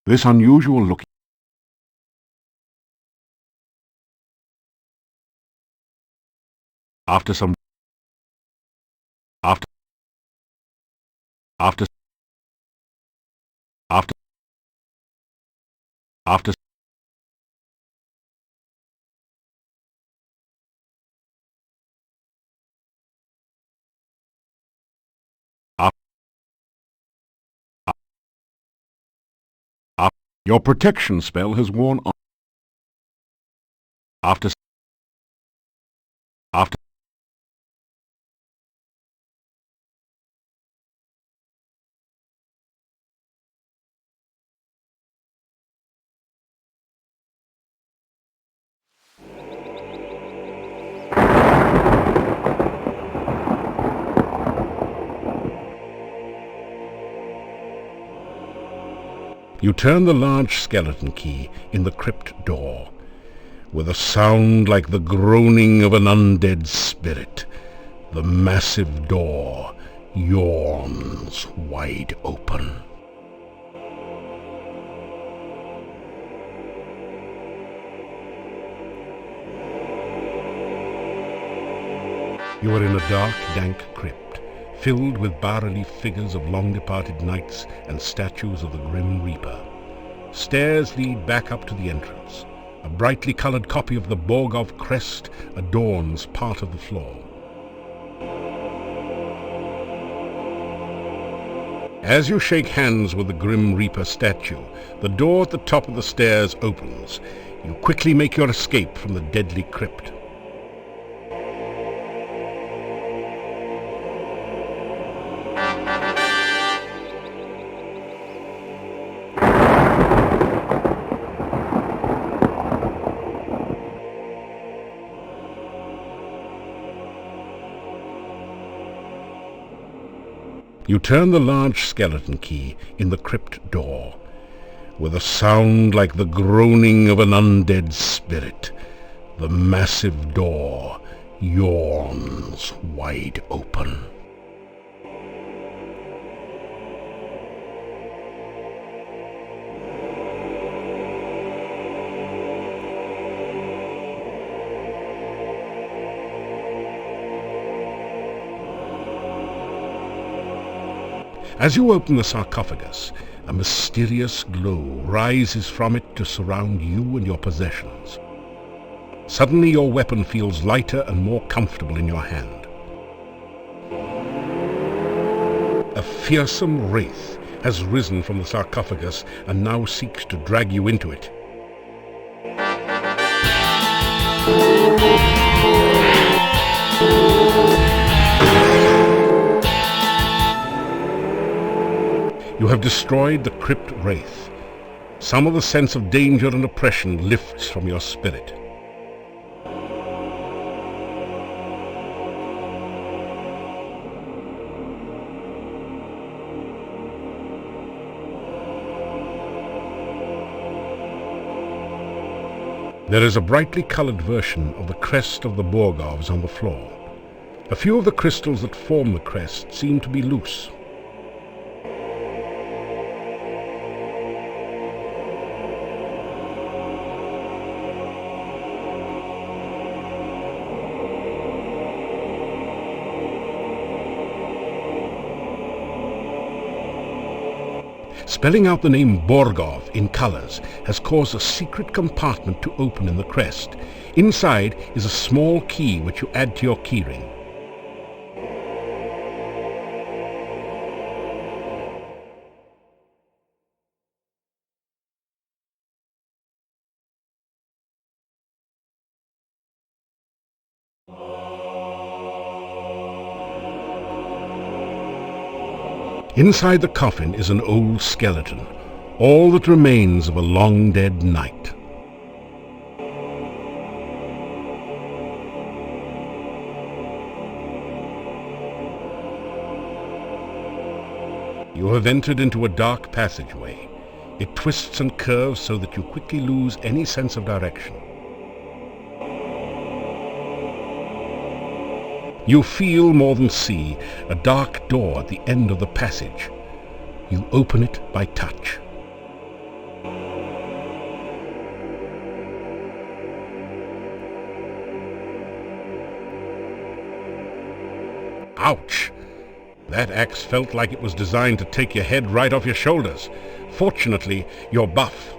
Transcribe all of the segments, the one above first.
This unusual looking after some after after after after after, after your protection spell has worn off after after you turn the large skeleton key in the crypt door. With a sound like the groaning of an undead spirit, the massive door yawns wide open. You are in a dark, dank crypt, filled with bas-relief figures of long-departed knights and statues of the Grim Reaper. Stairs lead back up to the entrance. A brightly coloured copy of the Borgov crest adorns part of the floor. As you shake hands with the Grim Reaper statue, the door at the top of the stairs opens. You quickly make your escape from the deadly crypt. You turn the large skeleton key in the crypt door. With a sound like the groaning of an undead spirit, the massive door yawns wide open. As you open the sarcophagus, a mysterious glow rises from it to surround you and your possessions. Suddenly your weapon feels lighter and more comfortable in your hand. A fearsome wraith has risen from the sarcophagus and now seeks to drag you into it. You have destroyed the crypt wraith. Some of the sense of danger and oppression lifts from your spirit. There is a brightly coloured version of the crest of the Borgovs on the floor. A few of the crystals that form the crest seem to be loose. Spelling out the name Borgov in colours has caused a secret compartment to open in the crest. Inside is a small key which you add to your keyring. Inside the coffin is an old skeleton, all that remains of a long-dead knight. You have entered into a dark passageway. It twists and curves so that you quickly lose any sense of direction. You feel more than see a dark door at the end of the passage. You open it by touch. Ouch! That axe felt like it was designed to take your head right off your shoulders. Fortunately, you're buff.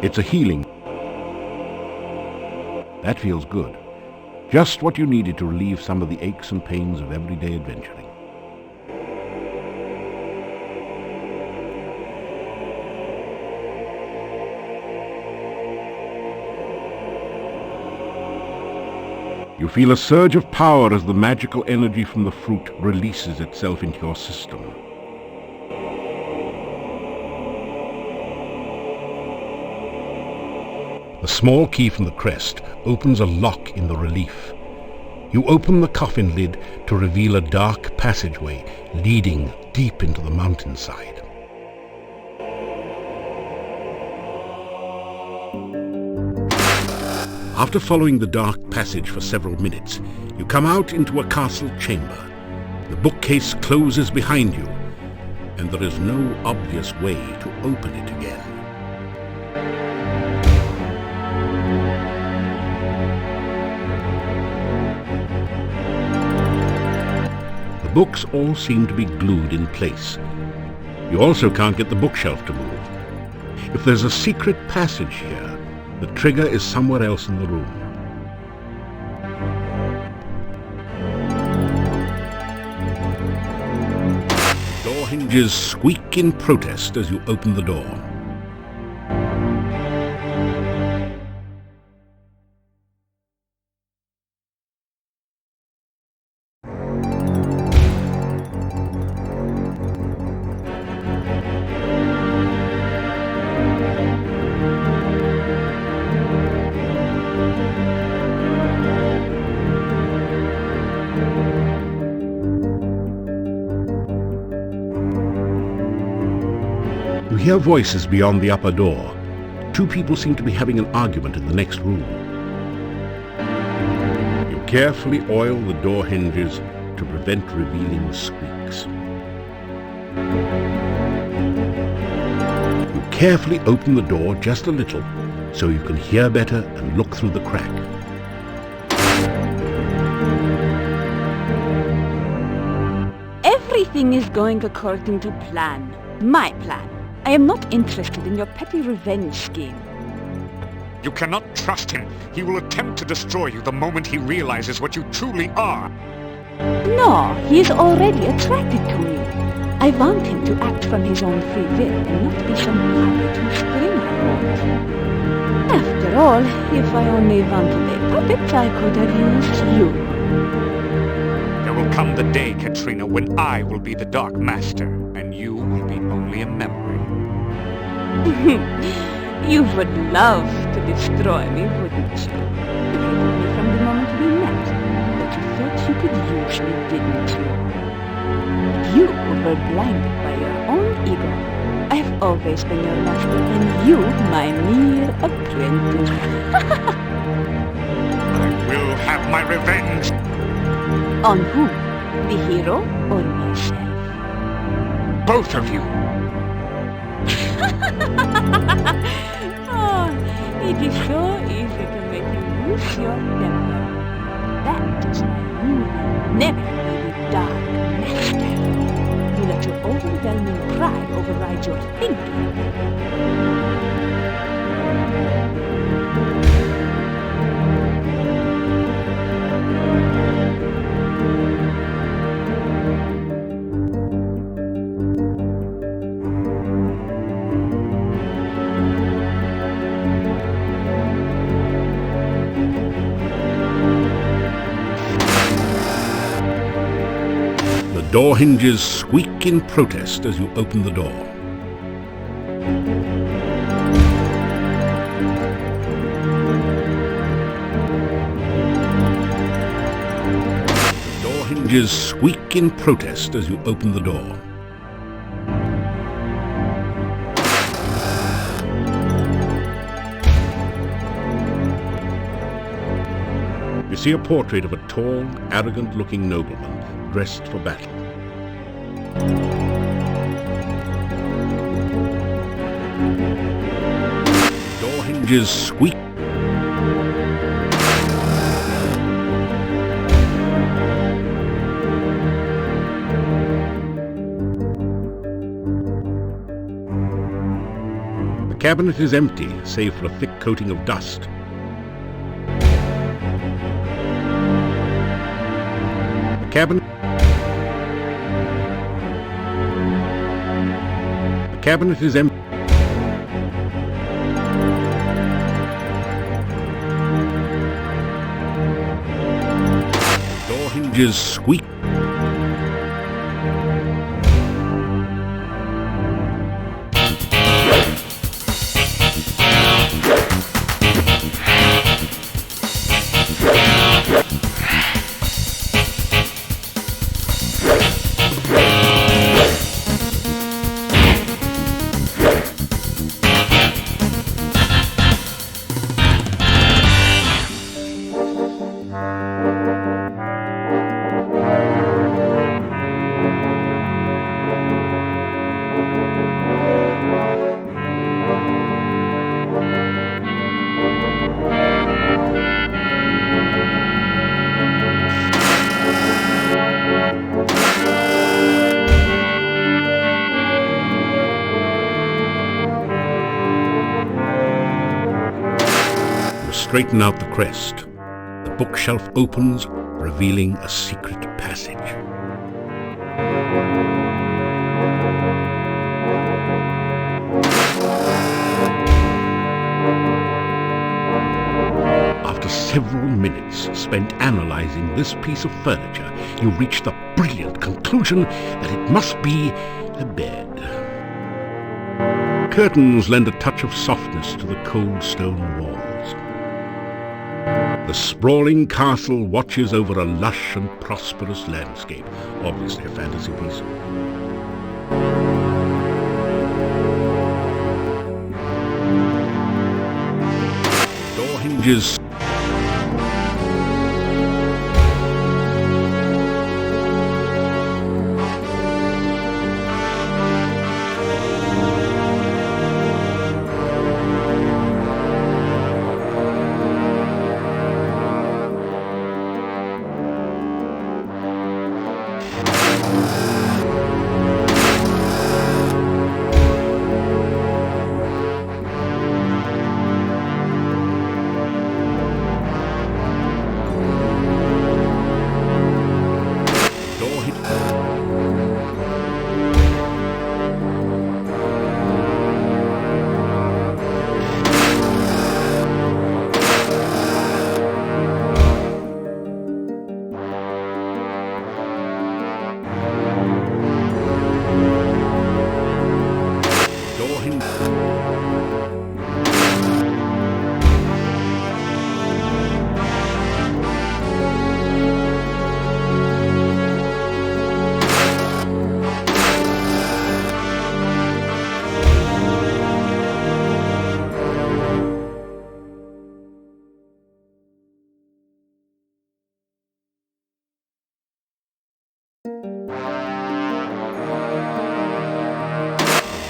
It's a healing. That feels good. Just what you needed to relieve some of the aches and pains of everyday adventuring. You feel a surge of power as the magical energy from the fruit releases itself into your system. A small key from the crest opens a lock in the relief. You open the coffin lid to reveal a dark passageway leading deep into the mountainside. After following the dark passage for several minutes, you come out into a castle chamber. The bookcase closes behind you, and there is no obvious way to open it again. The books all seem to be glued in place. You also can't get the bookshelf to move. If there's a secret passage here, the trigger is somewhere else in the room. Door hinges squeak in protest as you open the door. You hear voices beyond the upper door. Two people seem to be having an argument in the next room. You carefully oil the door hinges to prevent revealing squeaks. You carefully open the door just a little so you can hear better and look through the crack. Everything is going according to plan. My plan. I am not interested in your petty revenge scheme. You cannot trust him. He will attempt to destroy you the moment he realizes what you truly are. No, he is already attracted to me. I want him to act from his own free will and not be some puppet whose string I hold. After all, if I only wanted a puppet, I could have used you. There will come the day, Katrina, when I will be the Dark Master, and you will be only a memory. You would love to destroy me, wouldn't you? You hated me from the moment we met, but you thought you could use me, didn't you? But you were blinded by your own ego. I have always been your master, and you my mere apprentice. I will have my revenge! On whom? The hero or myself? Both of you! Oh, it is so easy to make you lose your temper. That is why you will never be the Dark Master. You let your overwhelming pride override your thinking. The door hinges squeak in protest as you open the door. The door hinges squeak in protest as you open the door. You see a portrait of a tall, arrogant-looking nobleman dressed for battle. hinges squeak. The cabinet is empty, save for a thick coating of dust. The cabinet is empty. Door hinges squeak. Straighten out the crest. The bookshelf opens, revealing a secret passage. After several minutes spent analyzing this piece of furniture, you reach the brilliant conclusion that it must be a bed. Curtains lend a touch of softness to the cold stone walls. The sprawling castle watches over a lush and prosperous landscape, obviously a fantasy piece. Door hinges.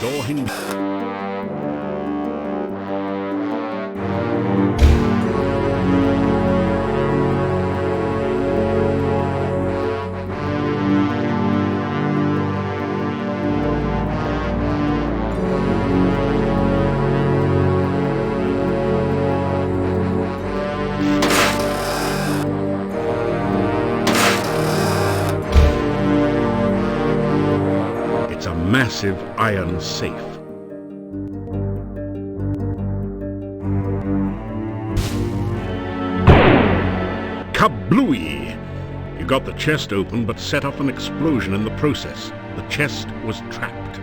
Door hinge. It's a massive iron safe. Kablooey! You got the chest open but set off an explosion in the process. The chest was trapped.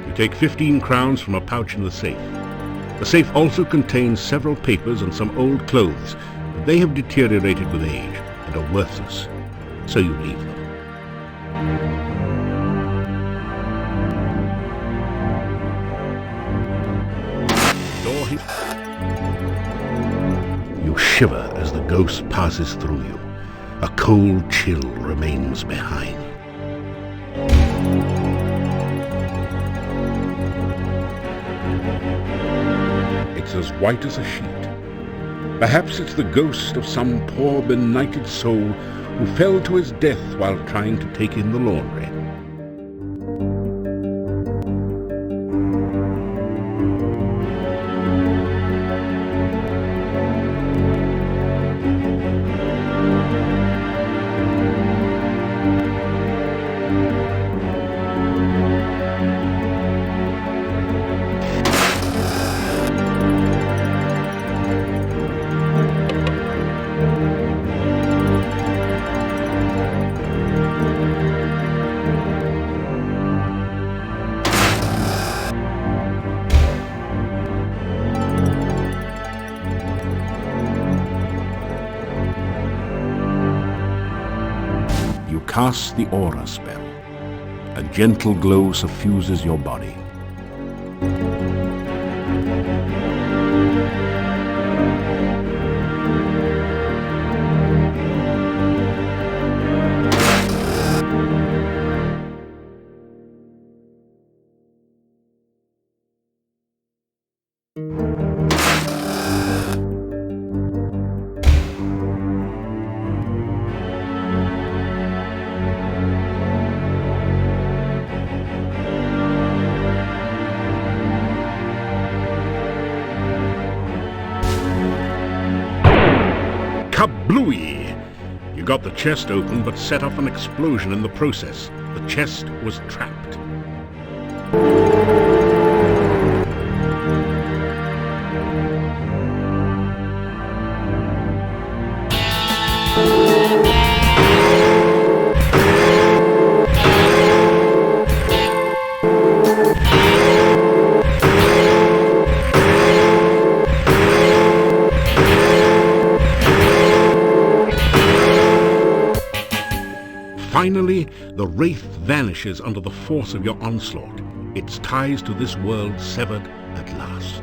You take 15 crowns from a pouch in the safe. The safe also contains several papers and some old clothes, but they have deteriorated with age and are worthless. So you leave them. You shiver as the ghost passes through you. A cold chill remains behind. It's as white as a sheet. Perhaps it's the ghost of some poor benighted soul who fell to his death while trying to take in the laundry. Cast the aura spell. A gentle glow suffuses your body. Kablooey! You got the chest open but set off an explosion in the process. The chest was trapped. Finally, the wraith vanishes under the force of your onslaught, its ties to this world severed at last.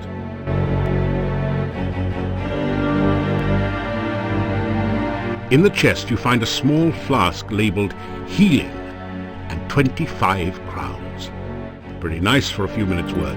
In the chest you find a small flask labelled Healing and 25 crowns. Pretty nice for a few minutes' work.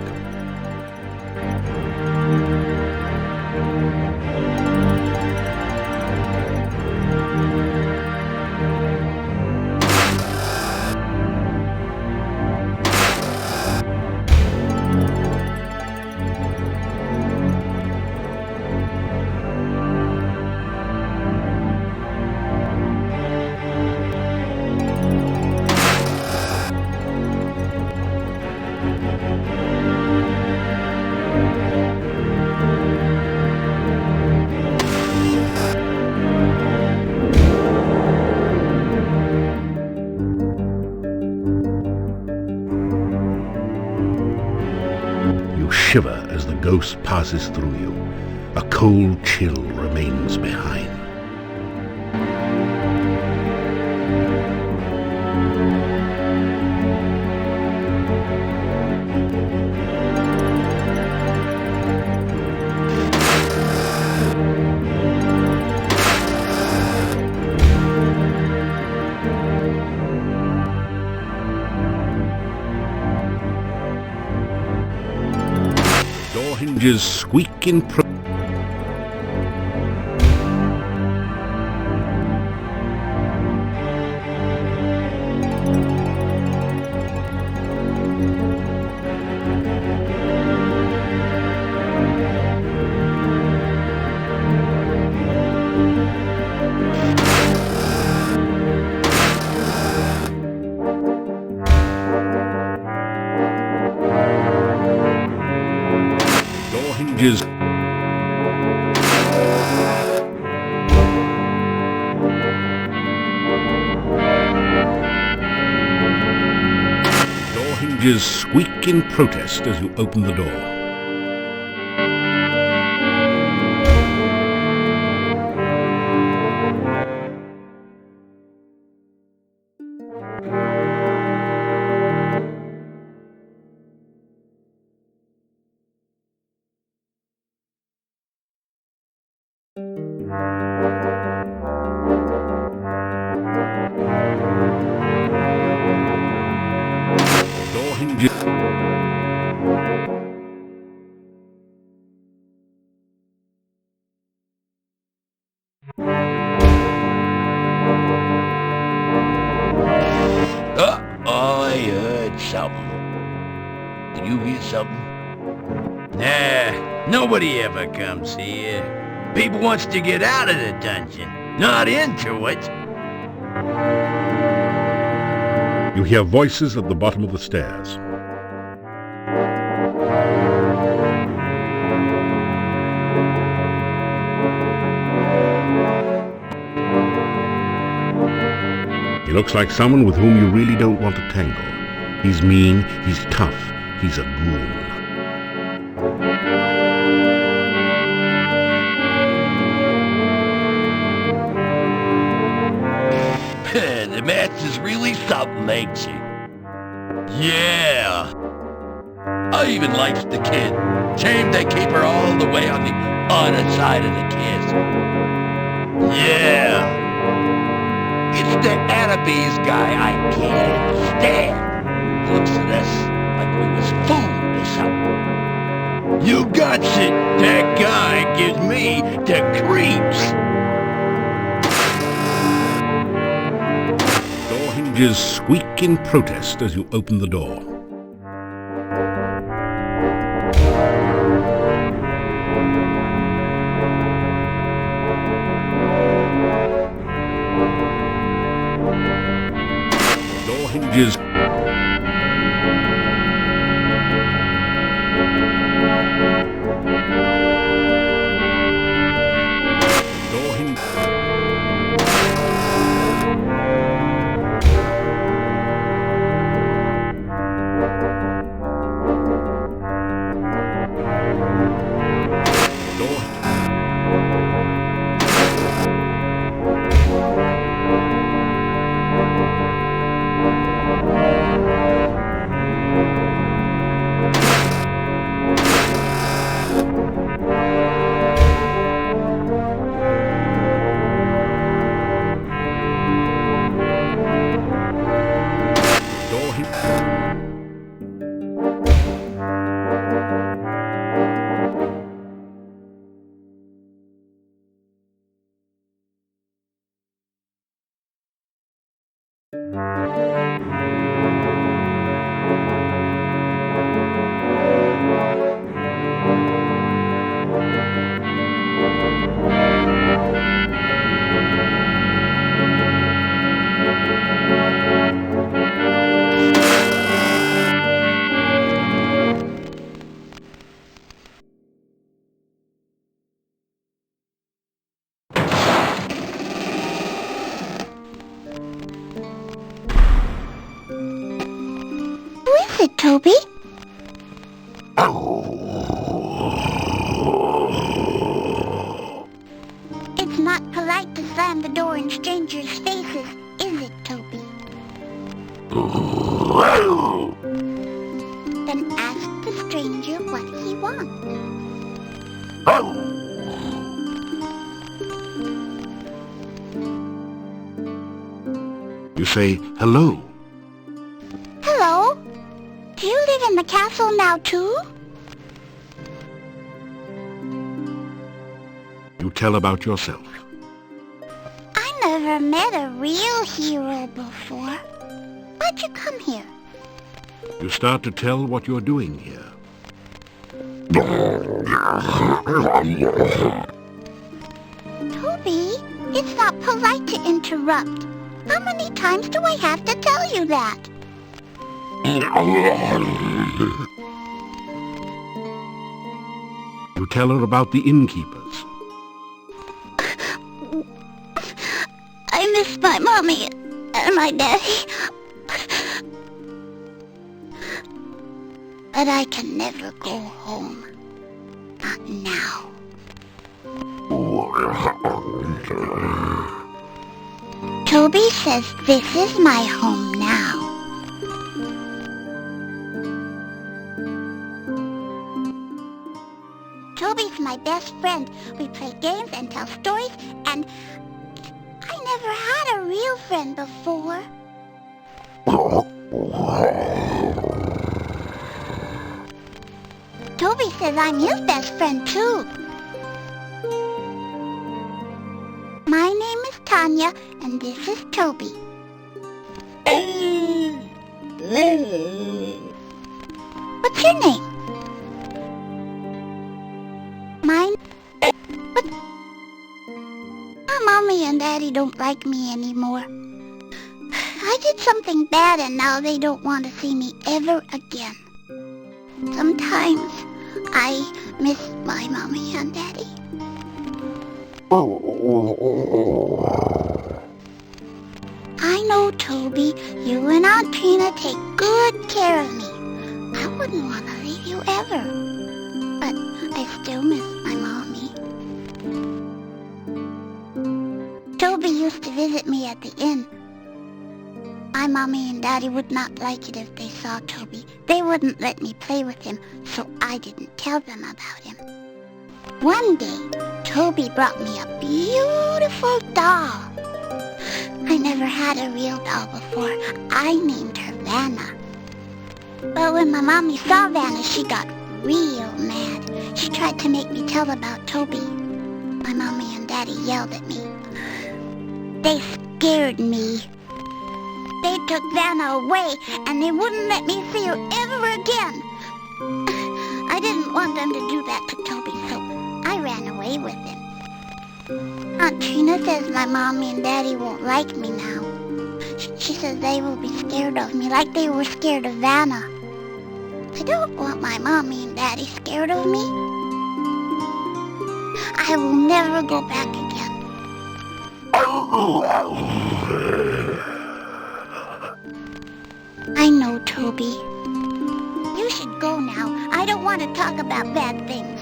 Shiver as the ghost passes through you. A cold chill remains behind. Hinges squeak in hinges. Door hinges squeak in protest as you open the door. Door hinges. something? Nah, nobody ever comes here. People wants to get out of the dungeon, not into it. You hear voices at the bottom of the stairs. He looks like someone with whom you really don't want to tangle. He's mean, he's tough, he's a goon. The master's really something, ain't she? Yeah. I even likes the kid. Shame they keep her all the way on the other side of the kiss. Yeah. It's the Annabes guy I can't stand. Looks at us like we was food or something. You got it. That guy gives me the creeps. Door hinges squeak in protest as you open the door. Door hinges. Door hinges. Toby? It's not polite to slam the door in strangers' faces, is it, Toby? Then ask the stranger what he wants. You say hello. Hello? Do you live in the castle now, too? You tell about yourself. I never met a real hero before. Why'd you come here? You start to tell what you're doing here. Toby, it's not polite to interrupt. How many times do I have to tell you that? You tell her about the innkeepers. I miss my mommy and my daddy. But I can never go home. Not now. Toby says this is my home now. Toby's my best friend. We play games and tell stories, and I never had a real friend before. Toby says I'm his best friend, too. My name is Tanya, and this is Toby. What's your name? But my mommy and daddy don't like me anymore. I did something bad and now they don't want to see me ever again. Sometimes I miss my mommy and daddy. I know, Toby, you and Aunt Trina take good care of me. I wouldn't want to leave you ever. But I still miss my mommy. Toby used to visit me at the inn. My mommy and daddy would not like it if they saw Toby. They wouldn't let me play with him, so I didn't tell them about him. One day, Toby brought me a beautiful doll. I never had a real doll before. I named her Vanna. But when my mommy saw Vanna, she got real mad. She tried to make me tell about Toby. My mommy and daddy yelled at me. They scared me. They took Vanna away, and they wouldn't let me see her ever again. I didn't want them to do that to Toby, so I ran away with him. Aunt Trina says my mommy and daddy won't like me now. She says they will be scared of me like they were scared of Vanna. I don't want my mommy and daddy scared of me. I will never go back again. I know, Toby. You should go now. I don't want to talk about bad things.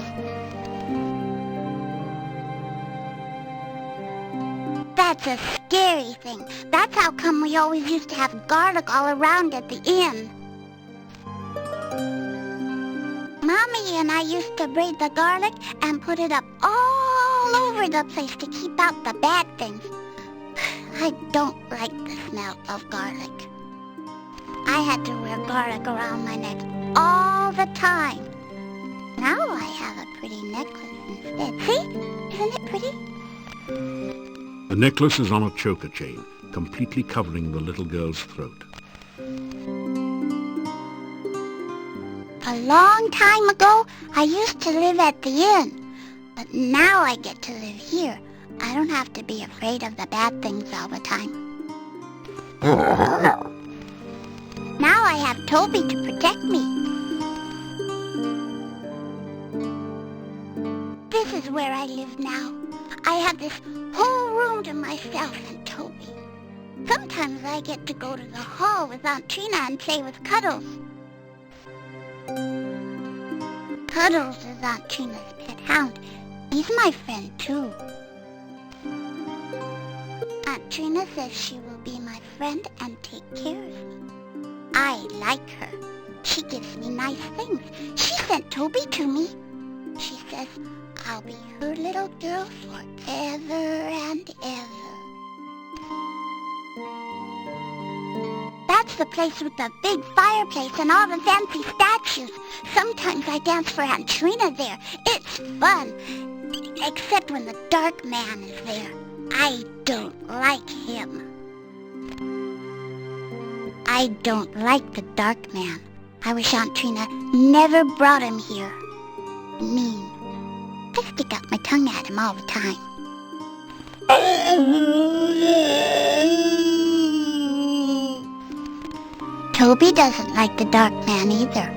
That's a scary thing. That's how come we always used to have garlic all around at the inn. Mommy and I used to braid the garlic and put it up all over the place to keep out the bad things. I don't like the smell of garlic. I had to wear garlic around my neck all the time. Now I have a pretty necklace instead. See? Isn't it pretty? The necklace is on a choker chain, completely covering the little girl's throat. A long time ago, I used to live at the inn. But now I get to live here. I don't have to be afraid of the bad things all the time. Now I have Toby to protect me. This is where I live now. I have this whole room to myself and Toby. Sometimes I get to go to the hall with Aunt Trina and play with Cuddles. Cuddles is Aunt Trina's pet hound. He's my friend too. Aunt Trina says she will be my friend and take care of me. I like her. She gives me nice things. She sent Toby to me. She says I'll be her little girl forever and ever. That's the place with the big fireplace and all the fancy statues. Sometimes I dance for Aunt Trina there. It's fun. Except when the dark man is there. I don't like him. I don't like the dark man. I wish Aunt Trina never brought him here. Mean. I stick out my tongue at him all the time. Toby doesn't like the dark man either.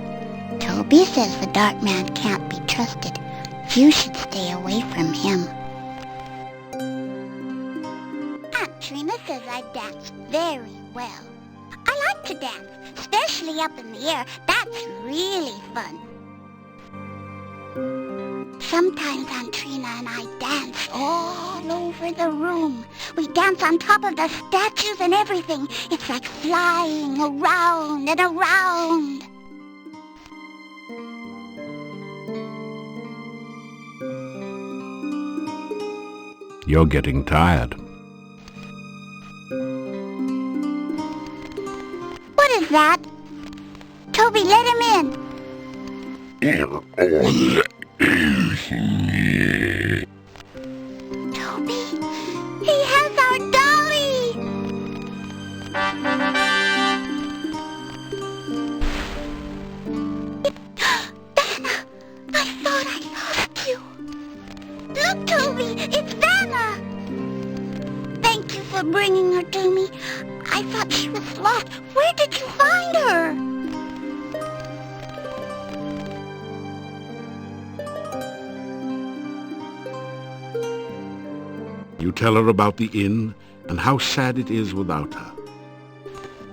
Toby says the dark man can't be trusted. You should stay away from him. Aunt Trina says I dance very well. I like to dance, especially up in the air. That's really fun. Sometimes Aunt Trina and I dance all over the room. We dance on top of the statues and everything. It's like flying around and around. You're getting tired. What is that? Toby, let him in. Toby, he has our dolly! Vanna, I thought I lost you. Look, Toby! Toby, it's Vanna! Thank you for bringing her to me. I thought she was lost. Where did you find her? You tell her about the inn and how sad it is without her.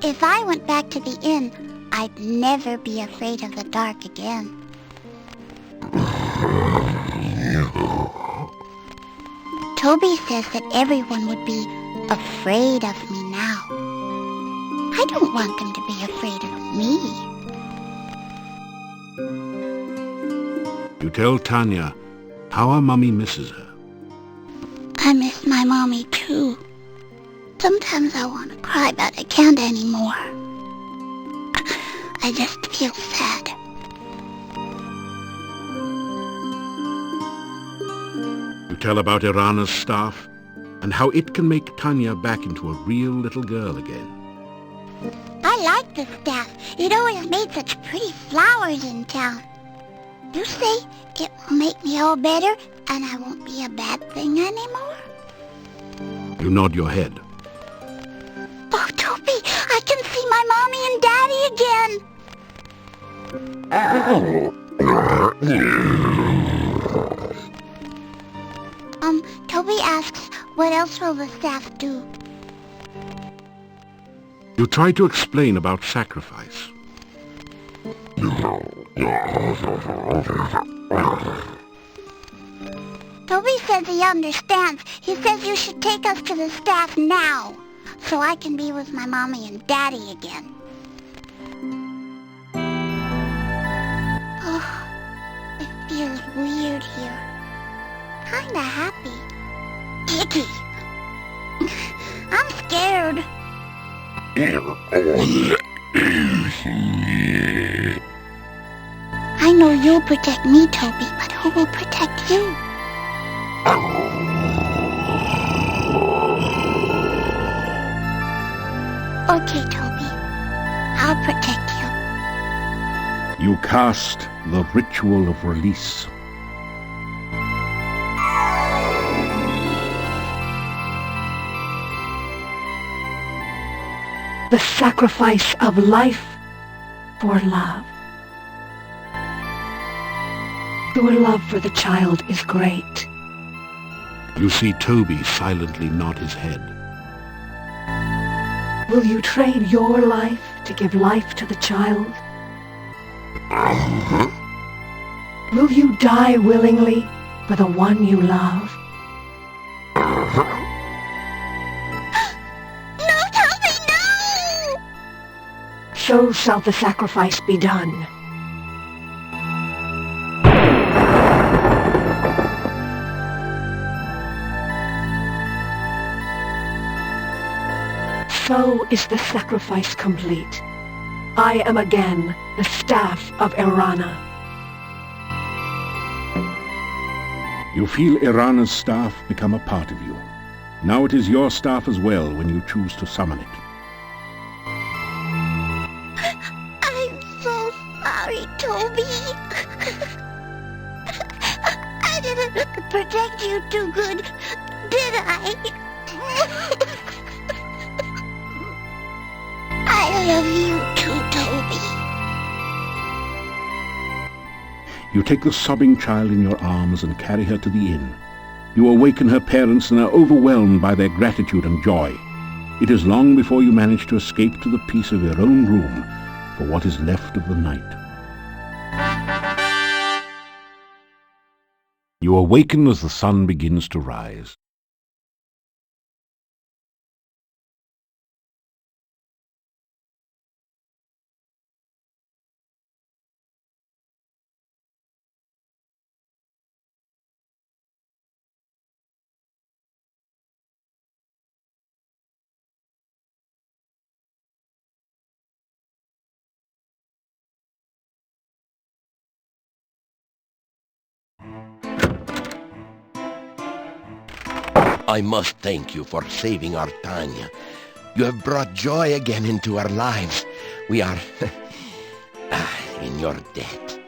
If I went back to the inn, I'd never be afraid of the dark again. Toby says that everyone would be afraid of me now. I don't want them to be afraid of me. You tell Tanya how her mummy misses her. I miss my mommy too. Sometimes I want to cry, but I can't anymore. I just feel sad. You tell about Irana's staff and how it can make Tanya back into a real little girl again. I like the staff. It always made such pretty flowers in town. You say it will make me all better and I won't be a bad thing anymore? You nod your head. Oh, Toby, I can see my mommy and daddy again. Toby asks, what else will the staff do? You try to explain about sacrifice. Toby says he understands. He says you should take us to the staff now, so I can be with my mommy and daddy again. Oh, it feels weird here. Kinda happy. Icky. I'm scared. I know you'll protect me, Toby, but who will protect you? Okay, Toby. I'll protect you. You cast the ritual of release. The sacrifice of life for love. Your love for the child is great. You see Toby silently nod his head. Will you trade your life to give life to the child? Will you die willingly for the one you love? No, Toby, no! So shall the sacrifice be done. So is the sacrifice complete. I am again the staff of Irana. You feel Irana's staff become a part of you. Now it is your staff as well when you choose to summon it. I'm so sorry, Toby. I didn't protect you too good, did I? I love you too, Toby. You take the sobbing child in your arms and carry her to the inn. You awaken her parents and are overwhelmed by their gratitude and joy. It is long before you manage to escape to the peace of your own room for what is left of the night. You awaken as the sun begins to rise. I must thank you for saving our Tanya. You have brought joy again into our lives. We are in your debt.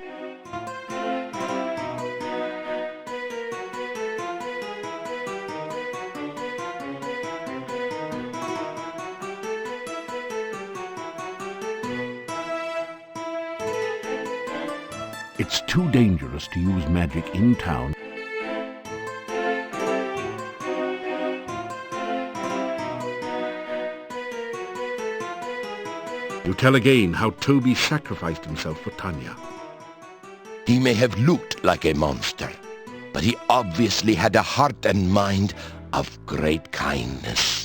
It's too dangerous to use magic in town. You tell again how Toby sacrificed himself for Tanya. He may have looked like a monster, but he obviously had a heart and mind of great kindness.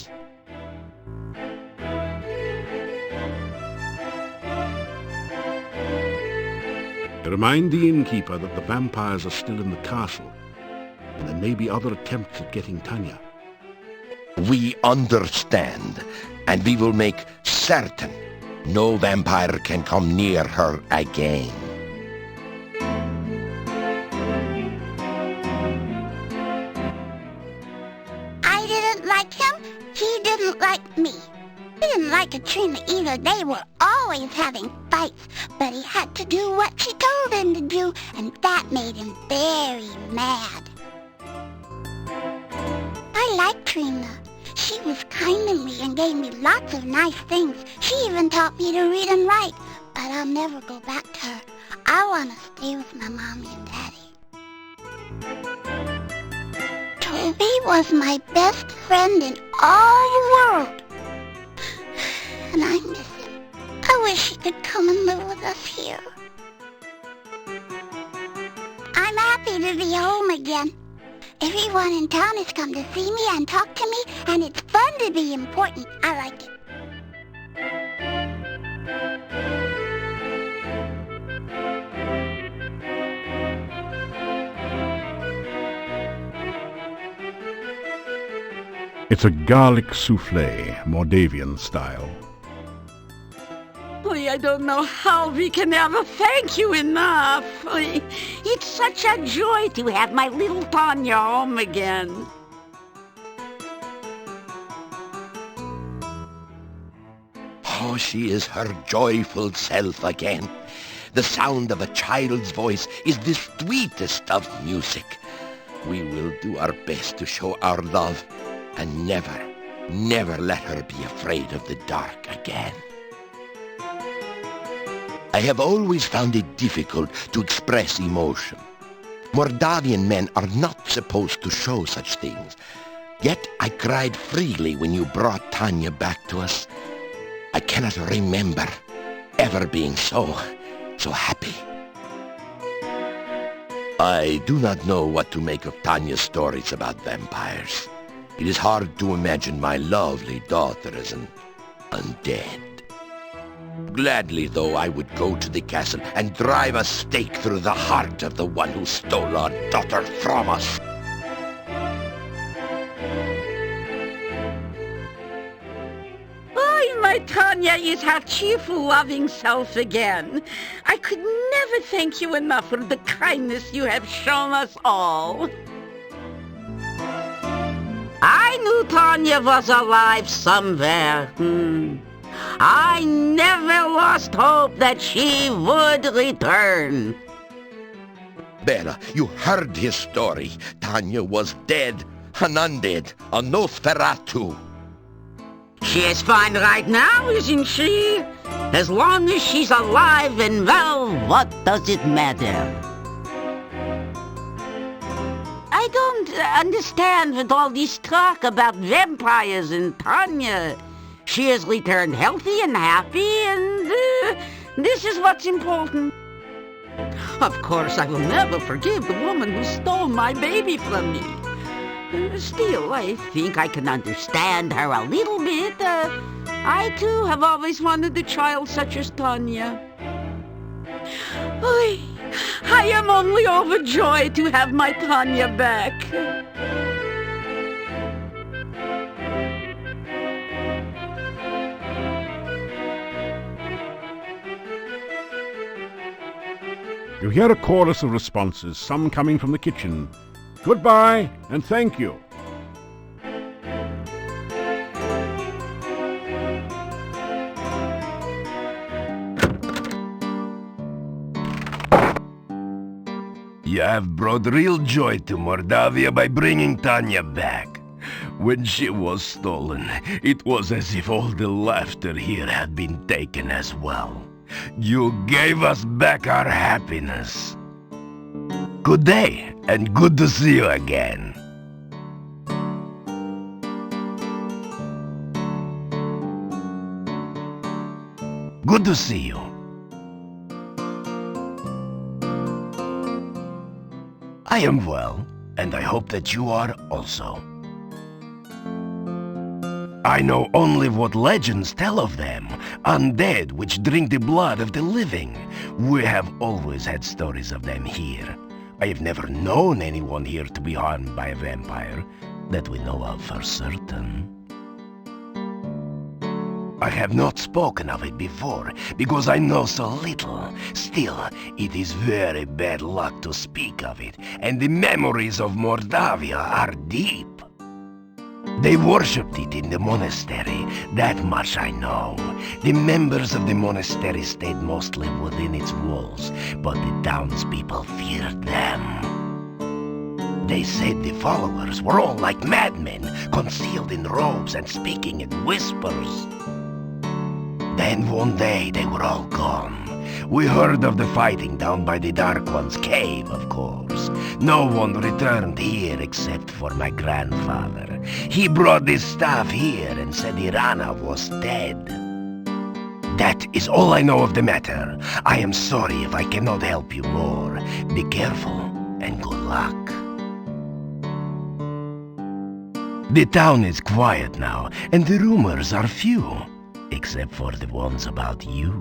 Remind the innkeeper that the vampires are still in the castle, and there may be other attempts at getting Tanya. We understand, and we will make certain no vampire can come near her again. I didn't like him. He didn't like me. He didn't like Katrina either. They were always having fights, but he had to do what she told him to do, and that made him very mad. I liked Trina. She was kind to me and gave me lots of nice things. She even taught me to read and write, but I'll never go back to her. I want to stay with my mommy and daddy. Toby was my best friend in all the world. And I miss him. I wish he could come and live with us here. I'm happy to be home again. Everyone in town has come to see me and talk to me, and it's fun to be important. I like it. It's a garlic souffle, Mordavian style. I don't know how we can ever thank you enough. It's such a joy to have my little Tanya home again. Oh, she is her joyful self again. The sound of a child's voice is the sweetest of music. We will do our best to show our love and never, never let her be afraid of the dark again. I have always found it difficult to express emotion. Mordavian men are not supposed to show such things. Yet I cried freely when you brought Tanya back to us. I cannot remember ever being so happy. I do not know what to make of Tanya's stories about vampires. It is hard to imagine my lovely daughter as an undead. Gladly, though, I would go to the castle and drive a stake through the heart of the one who stole our daughter from us. Oh, my Tanya is her cheerful, loving self again. I could never thank you enough for the kindness you have shown us all. I knew Tanya was alive somewhere. I never lost hope that she would return. Bella, you heard his story. Tanya was dead, an undead, a Nosferatu. She is fine right now, isn't she? As long as she's alive and well, what does it matter? I don't understand with all this talk about vampires and Tanya. She has returned healthy and happy, and this is what's important. Of course, I will never forgive the woman who stole my baby from me. Still, I think I can understand her a little bit. I, too, have always wanted a child such as Tanya. I am only overjoyed to have my Tanya back. You hear a chorus of responses, some coming from the kitchen. Goodbye and thank you. You have brought real joy to Mordavia by bringing Tanya back. When she was stolen, it was as if all the laughter here had been taken as well. You gave us back our happiness. Good day, and good to see you again. Good to see you. I am well, and I hope that you are also. I know only what legends tell of them, undead which drink the blood of the living. We have always had stories of them here. I have never known anyone here to be harmed by a vampire, that we know of for certain. I have not spoken of it before, because I know so little. Still, it is very bad luck to speak of it, and the memories of Mordavia are deep. They worshipped it in the monastery, that much I know. The members of the monastery stayed mostly within its walls, but the townspeople feared them. They said the followers were all like madmen, concealed in robes and speaking in whispers. Then one day they were all gone. We heard of the fighting down by the Dark One's cave, of course. No one returned here except for my grandfather. He brought this staff here and said Irana was dead. That is all I know of the matter. I am sorry if I cannot help you more. Be careful and good luck. The town is quiet now, and the rumors are few. Except for the ones about you.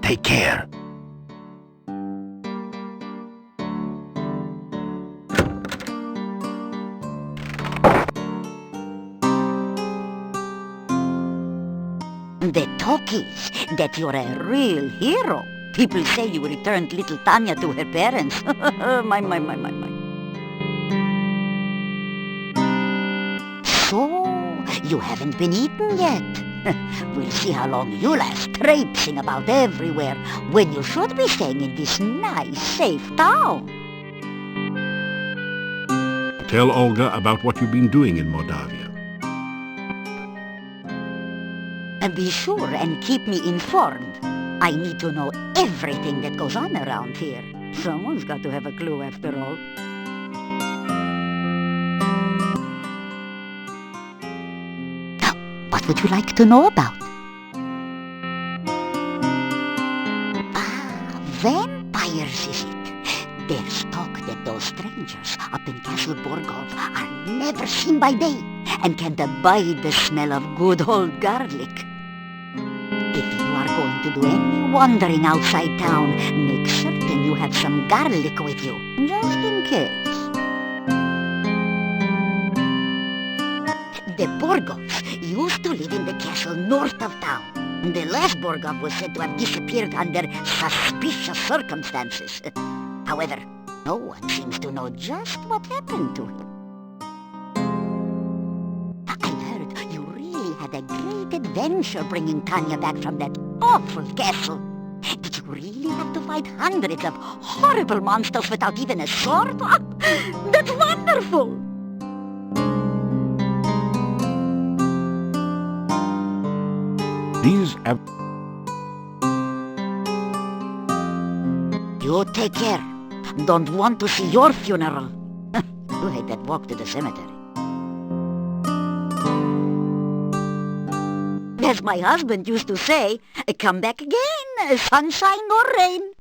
Take care. The talk is that you're a real hero. People say you returned little Tanya to her parents. My. So, you haven't been eaten yet. We'll see how long you last traipsing about everywhere when you should be staying in this nice, safe town. Tell Olga about what you've been doing in Mordavia. And be sure and keep me informed. I need to know everything that goes on around here. Someone's got to have a clue after all. What would you like to know about? Vampires is it? There's talk that those strangers up in Castle Borgolf are never seen by day and can't abide the smell of good old garlic. If you are going to do any wandering outside town, make certain you have some garlic with you, just in case. The Borgoffs used to live in the castle north of town. The last Borgoff was said to have disappeared under suspicious circumstances. However, no one seems to know just what happened to him. I heard you really had a great adventure bringing Tanya back from that awful castle. Did you really have to fight hundreds of horrible monsters without even a sword? That's wonderful! You take care. Don't want to see your funeral. You hate that walk to the cemetery. As my husband used to say, come back again, sunshine or rain.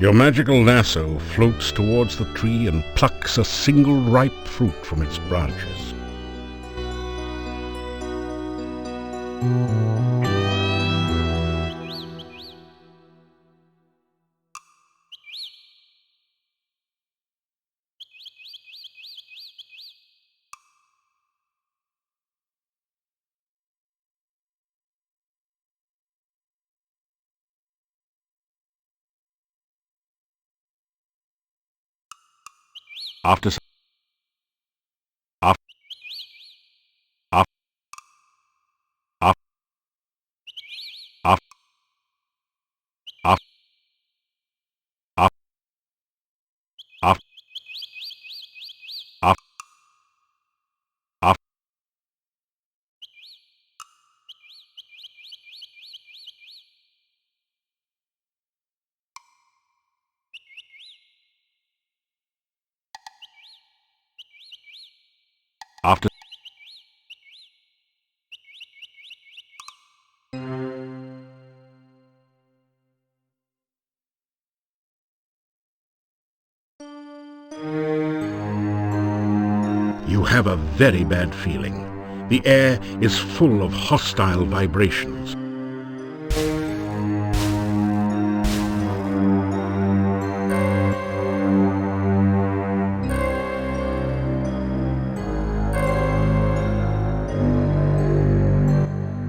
Your magical lasso floats towards the tree and plucks a single ripe fruit from its branches. After some after you have a very bad feeling. The air is full of hostile vibrations.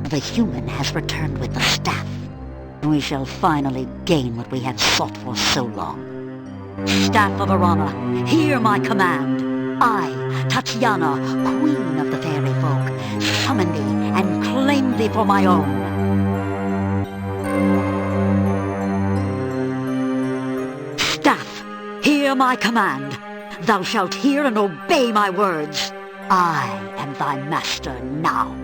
The human has returned with the staff. We shall finally gain what we had sought for so long. Staff of Arana, hear my command. I, Tatiana, queen of the fairy folk, summon thee and claim thee for my own. Staff, hear my command. Thou shalt hear and obey my words. I am thy master now.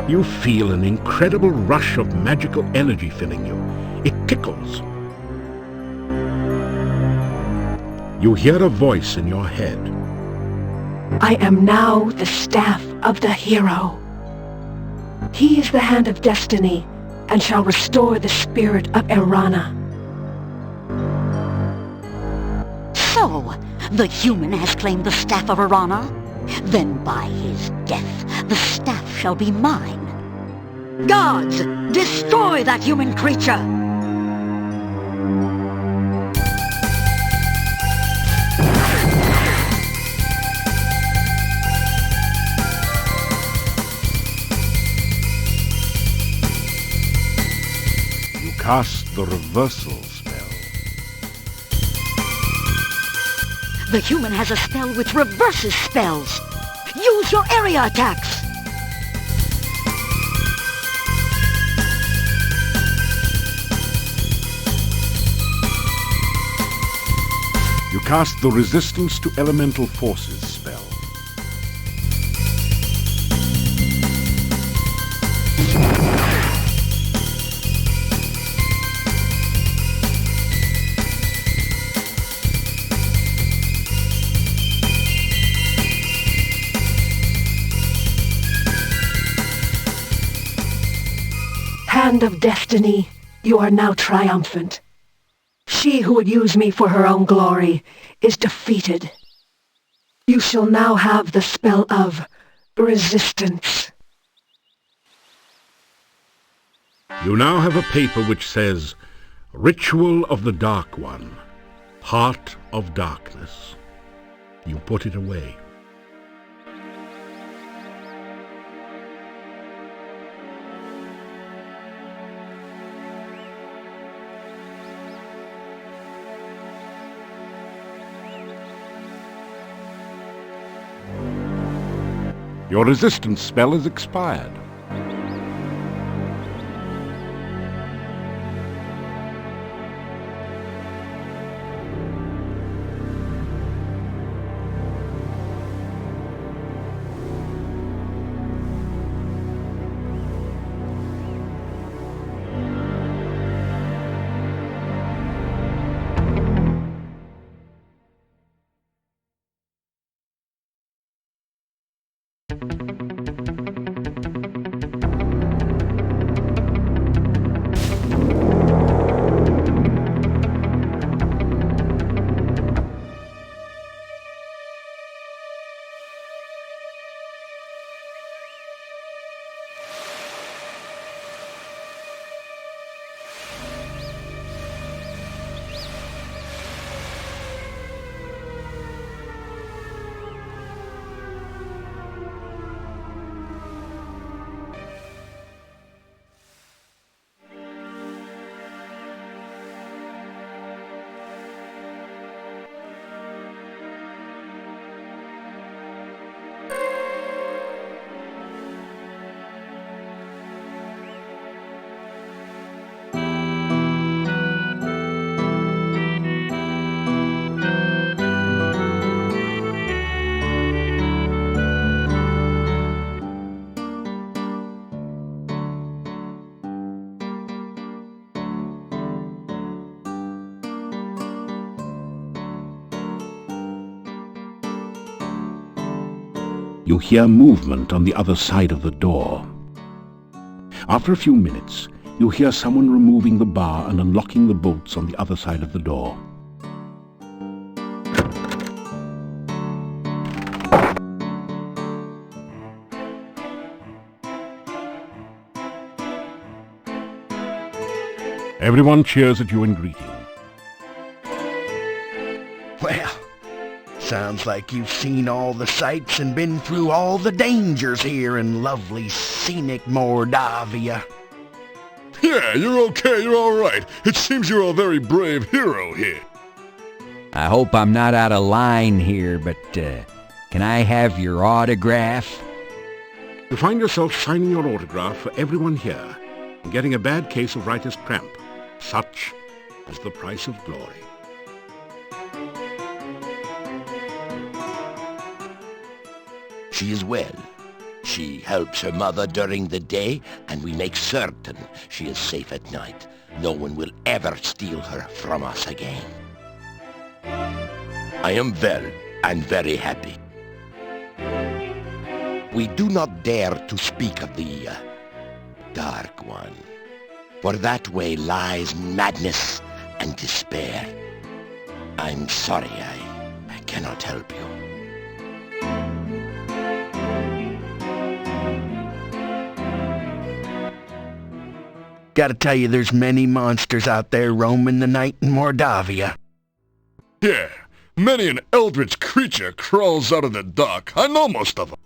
You feel an incredible rush of magical energy filling you. It tickles. You hear a voice in your head. I am now the staff of the hero. He is the hand of destiny and shall restore the spirit of Erana. So, the human has claimed the staff of Arana? Then by his death, the staff shall be mine. Gods, destroy that human creature! You cast the reversal spell. The human has a spell which reverses spells. Use your area attacks! You cast the resistance to elemental forces spell. Hand of destiny, you are now triumphant. She who would use me for her own glory is defeated. You shall now have the spell of resistance. You now have a paper which says, Ritual of the Dark One, Heart of Darkness. You put it away. Your resistance spell is expired. You hear movement on the other side of the door. After a few minutes, you hear someone removing the bar and unlocking the bolts on the other side of the door. Everyone cheers at you in greeting. Well, sounds like you've seen all the sights and been through all the dangers here in lovely scenic Mordavia. Yeah, you're okay, you're alright. It seems you're a very brave hero here. I hope I'm not out of line here, but can I have your autograph? You find yourself signing your autograph for everyone here and getting a bad case of writer's cramp. Such is the price of glory. She is well. She helps her mother during the day, and we make certain she is safe at night. No one will ever steal her from us again. I am well and very happy. We do not dare to speak of the Dark One, for that way lies madness and despair. I'm sorry, I cannot help you. Gotta tell you, there's many monsters out there roaming the night in Mordavia. Yeah, many an eldritch creature crawls out of the dark. I know most of them.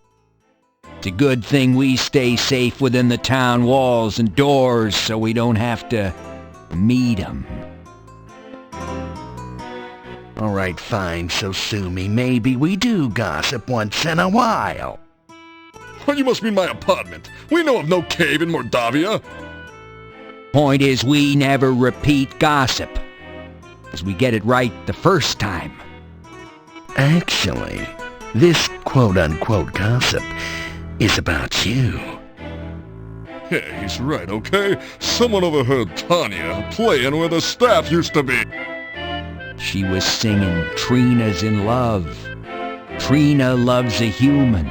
It's a good thing we stay safe within the town walls and doors so we don't have to meet 'em. All right, fine, so sue me. Maybe we do gossip once in a while. Well, you must mean my apartment. We know of no cave in Mordavia. Point is, we never repeat gossip, as we get it right the first time. Actually, this quote-unquote gossip is about you. Yeah, he's right, okay? Someone overheard Tanya playing where the staff used to be. She was singing Trina's in Love. Trina loves a human.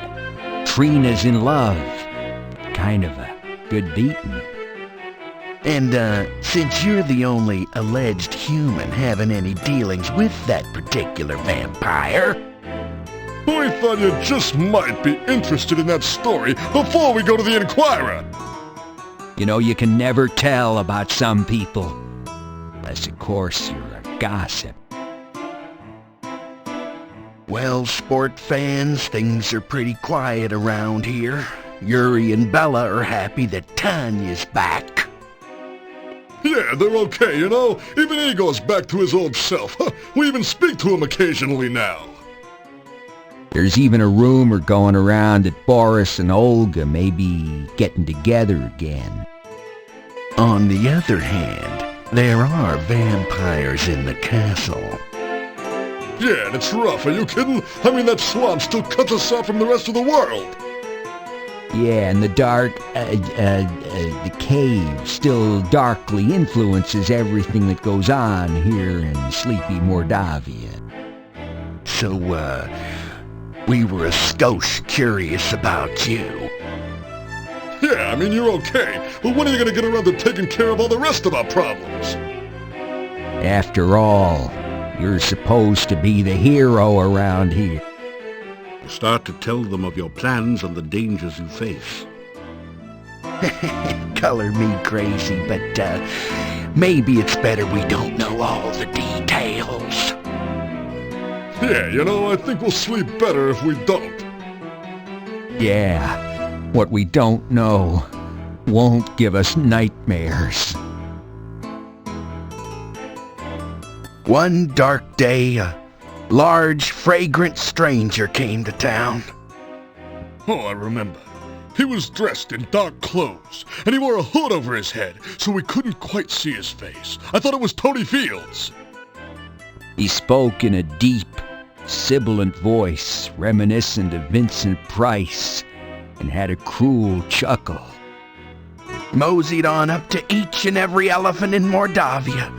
Trina's in love. Kind of a good beating. And, since you're the only alleged human having any dealings with that particular vampire... We thought you just might be interested in that story before we go to the Inquirer. You know, you can never tell about some people. Unless, of course, you're a gossip. Well, sport fans, things are pretty quiet around here. Yuri and Bella are happy that Tanya's back. Yeah, they're okay, you know? Even he goes back to his old self. We even speak to him occasionally now. There's even a rumor going around that Boris and Olga may be getting together again. On the other hand, there are vampires in the castle. Yeah, and it's rough, are you kidding? I mean, that swamp still cuts us off from the rest of the world. Yeah, and the the cave still darkly influences everything that goes on here in sleepy Mordavia. So, we were a skosh curious about you. Yeah, I mean, you're okay, but when are you gonna get around to taking care of all the rest of our problems? After all, you're supposed to be the hero around here. You start to tell them of your plans and the dangers you face. Color me crazy, but, maybe it's better we don't know all the details. Yeah, you know, I think we'll sleep better if we don't. Yeah, what we don't know won't give us nightmares. One dark day, a large, fragrant stranger came to town. Oh, I remember. He was dressed in dark clothes, and he wore a hood over his head, so we couldn't quite see his face. I thought it was Tony Fields. He spoke in a deep, sibilant voice reminiscent of Vincent Price, and had a cruel chuckle. Moseyed on up to each and every elephant in Mordavia,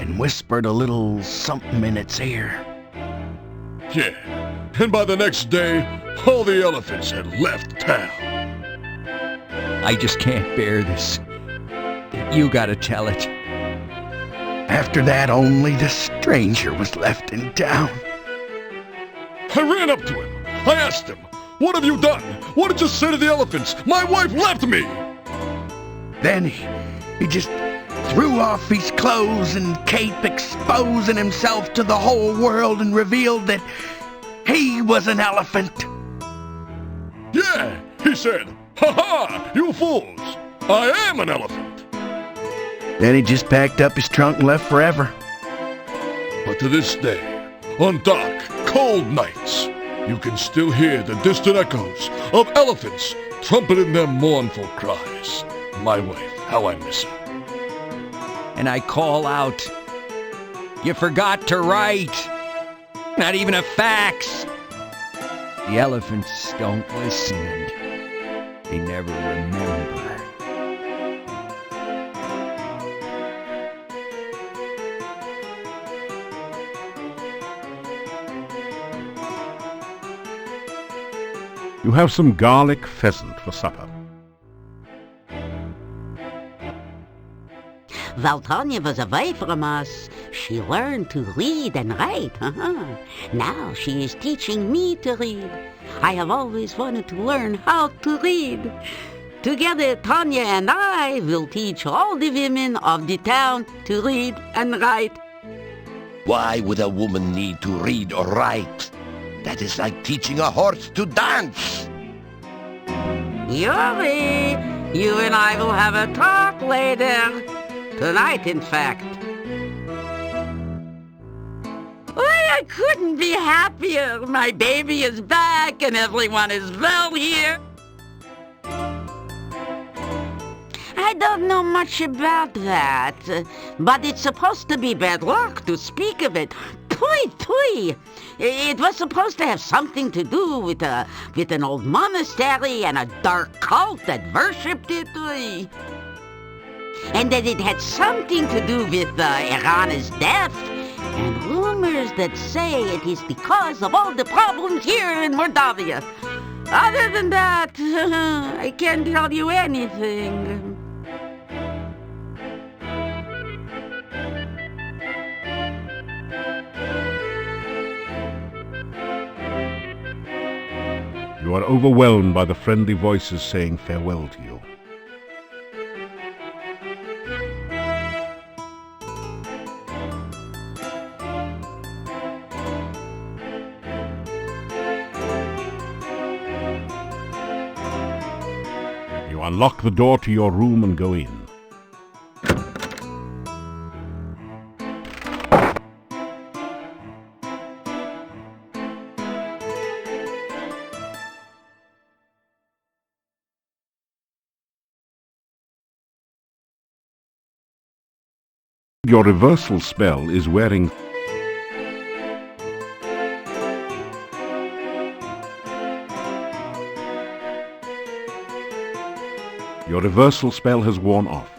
and whispered a little something in its ear. Yeah, And by the next day, all the elephants had left town. I just can't bear this. You gotta tell it. After that, only the stranger was left in town. I ran up to him. I asked him, "What have you done? What did you say to the elephants? My wife left me!" Then he just threw off his clothes and cape, exposing himself to the whole world, and revealed that he was an elephant. Yeah, he said, "Ha ha, you fools! I am an elephant!" Then he just packed up his trunk and left forever. But to this day, on dark, cold nights, you can still hear the distant echoes of elephants trumpeting their mournful cries. My wife, how I miss her. And I call out, "You forgot to write! Not even a fax!" The elephants don't listen and they never remember. You have some garlic pheasant for supper. While Tanya was away from us, she learned to read and write. Now she is teaching me to read. I have always wanted to learn how to read. Together, Tanya and I will teach all the women of the town to read and write. Why would a woman need to read or write? That is like teaching a horse to dance. Yuri, you and I will have a talk later. Tonight, in fact. Why, I couldn't be happier. My baby is back and everyone is well here. I don't know much about that, but it's supposed to be bad luck to speak of it. Pui. It was supposed to have something to do with an old monastery and a dark cult that worshipped it. And that it had something to do with Irana's death, and rumors that say it is the cause of all the problems here in Mordavia. Other than that, I can't tell you anything. You are overwhelmed by the friendly voices saying farewell to you. You unlock the door to your room and go in. Your reversal spell is wearing Your reversal spell has worn off.